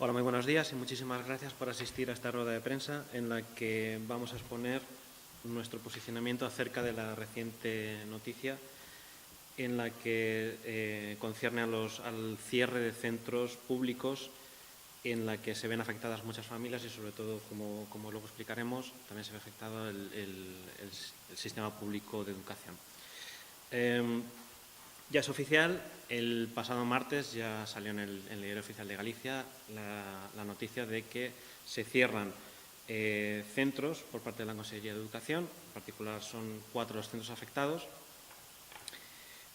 Hola, muy buenos días y muchísimas gracias por asistir a esta rueda de prensa en la que vamos a exponer nuestro posicionamiento acerca de la reciente noticia en la que concierne al cierre de centros públicos en la que se ven afectadas muchas familias y sobre todo, como luego explicaremos, también se ve afectado el sistema público de educación. Ya es oficial, el pasado martes ya salió en el Diario Oficial de Galicia la noticia de que se cierran centros por parte de la Consellería de Educación, en particular son 4 los centros afectados,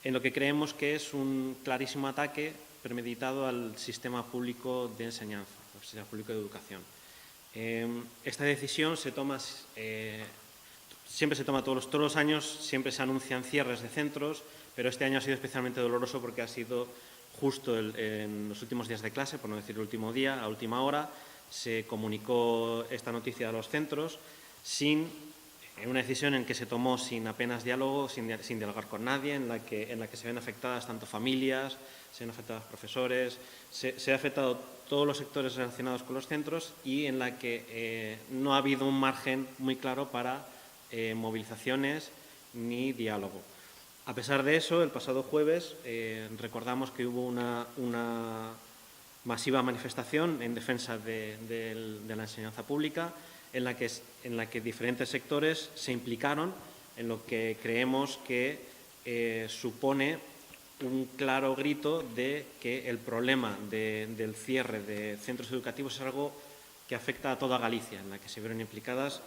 en lo que creemos que es un clarísimo ataque premeditado al sistema público de enseñanza, al sistema público de educación. Esta decisión se toma, siempre se toma todos los años, siempre se anuncian cierres de centros, pero este año ha sido especialmente doloroso porque ha sido justo en los últimos días de clase, por no decir el último día, a última hora, se comunicó esta noticia a los centros sin una decisión en que se tomó sin apenas diálogo, sin dialogar con nadie, en la que se ven afectadas tanto familias, se ven afectados profesores, se ha afectado todos los sectores relacionados con los centros y en la que no ha habido un margen muy claro para movilizaciones ni diálogo. A pesar de eso, el pasado jueves recordamos que hubo una masiva manifestación en defensa de la enseñanza pública en la que diferentes sectores se implicaron en lo que creemos que supone un claro grito de que el problema del cierre de centros educativos es algo que afecta a toda Galicia, en la que se vieron implicadas.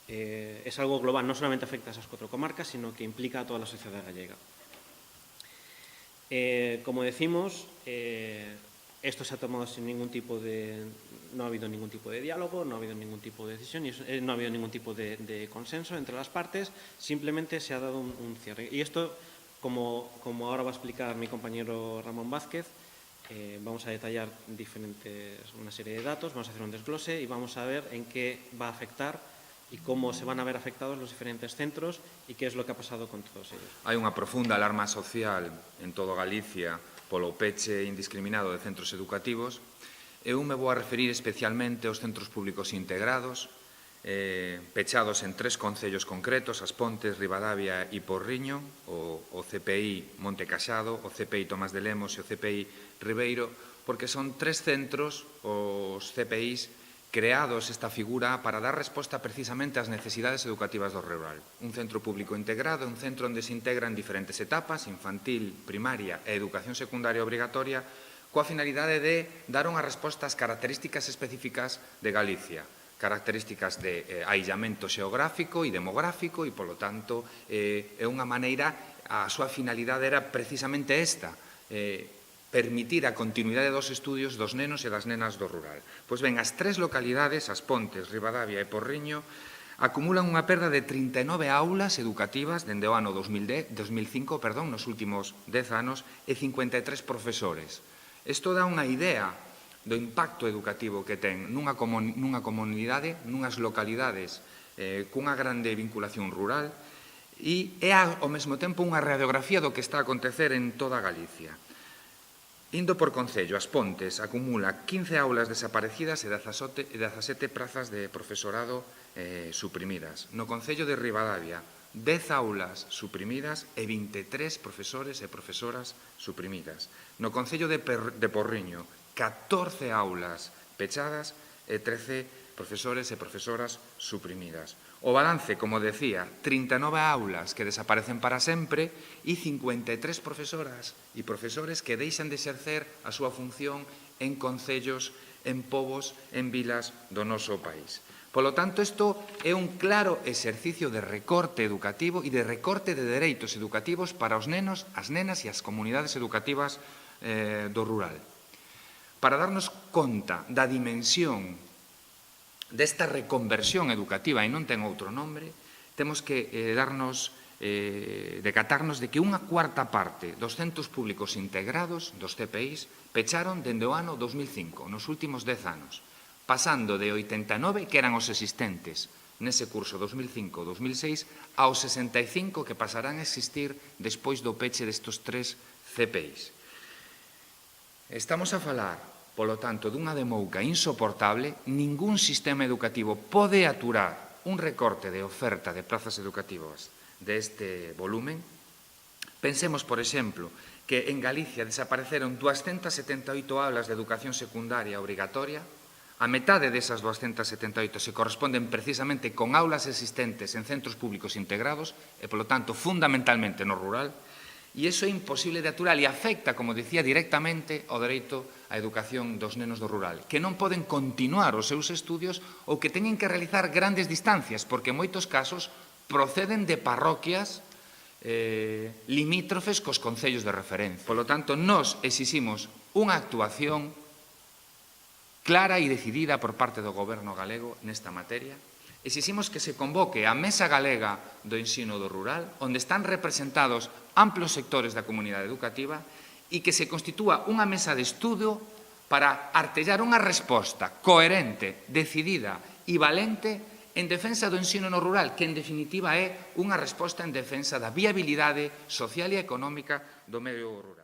Es algo global, no solamente afecta a esas 4 comarcas, sino que implica a toda la sociedad gallega. Como decimos, esto se ha tomado sin ningún tipo de... No ha habido ningún tipo de diálogo, no ha habido ningún tipo de decisión, no ha habido ningún tipo de consenso entre las partes, simplemente se ha dado un cierre. Y esto, como ahora va a explicar mi compañero Ramón Vázquez, vamos a detallar una serie de datos, vamos a hacer un desglose y vamos a ver en qué va a afectar y cómo se van a ver afectados los diferentes centros y qué es lo que ha pasado con todos ellos. Hai unha profunda alarma social en todo Galicia polo peche indiscriminado de centros educativos. Eu me vou a referir especialmente aos centros públicos integrados, pechados en 3 concellos concretos, As Pontes, Ribadavia e Porriño, o CPI Monte Casado, o CPI Tomás de Lemos e o CPI Ribeiro, porque son 3 centros, os CPIs, creados esta figura para dar resposta precisamente ás necesidades educativas do rural. Un centro público integrado, un centro onde se integran diferentes etapas, infantil, primaria e educación secundaria obrigatoria, coa finalidade de dar unha resposta ás características específicas de Galicia, características de aillamento xeográfico e demográfico e, polo tanto, é unha maneira, a súa finalidade era precisamente esta, permitir a continuidade dos estudios dos nenos e das nenas do rural. Pois ben, as 3 localidades, As Pontes, Ribadavia e Porriño, acumulan unha perda de 39 aulas educativas dende o ano 2005, nos últimos 10 anos, e 53 profesores. Isto dá unha idea do impacto educativo que ten nunha comunidade, nunhas localidades cunha grande vinculación rural e é ao mesmo tempo unha radiografía do que está a acontecer en toda Galicia. Indo por concello, As Pontes acumula 15 aulas desaparecidas e 17 prazas de profesorado suprimidas. No concello de Ribadavia, 10 aulas suprimidas e 23 profesores e profesoras suprimidas. No concello de Porriño, 14 aulas pechadas e 13 profesores e profesoras suprimidas. O balance, como decía, 39 aulas que desaparecen para sempre e 53 profesoras e profesores que deixan de exercer a súa función en concellos, en pobos, en vilas do noso país. Polo tanto, isto é un claro exercicio de recorte educativo e de recorte de dereitos educativos para os nenos, as nenas e as comunidades educativas do rural. Para darnos conta da dimensión desta reconversión educativa, e non ten outro nombre, temos que decatarnos de que unha cuarta parte dos centros públicos integrados, dos CPIs, pecharon dende o ano 2005, nos últimos 10 anos, pasando de 89, que eran os existentes nese curso 2005-2006, aos 65 que pasarán a existir despois do peche destos 3 CPIs. Estamos a falar Polo tanto, dunha demouca insoportable, ningún sistema educativo pode aturar un recorte de oferta de prazas educativas deste volumen. Pensemos, por exemplo, que en Galicia desapareceron 278 aulas de educación secundaria obrigatoria. A metade desas 278 se corresponden precisamente con aulas existentes en centros públicos integrados e, polo tanto, fundamentalmente no rural. E iso é imposible de aturar e afecta, como dicía, directamente ao dereito á educación dos nenos do rural, que non poden continuar os seus estudios ou que teñen que realizar grandes distancias, porque en moitos casos proceden de parroquias limítrofes cos concellos de referencia. Polo tanto, nós exiximos unha actuación clara e decidida por parte do Goberno galego nesta materia. Exiximos que se convoque a Mesa Galega do Ensino do Rural, onde están representados amplos sectores da comunidade educativa e que se constitúa unha mesa de estudo para artellar unha resposta coherente, decidida e valente en defensa do ensino no rural, que en definitiva é unha resposta en defensa da viabilidade social e económica do medio rural.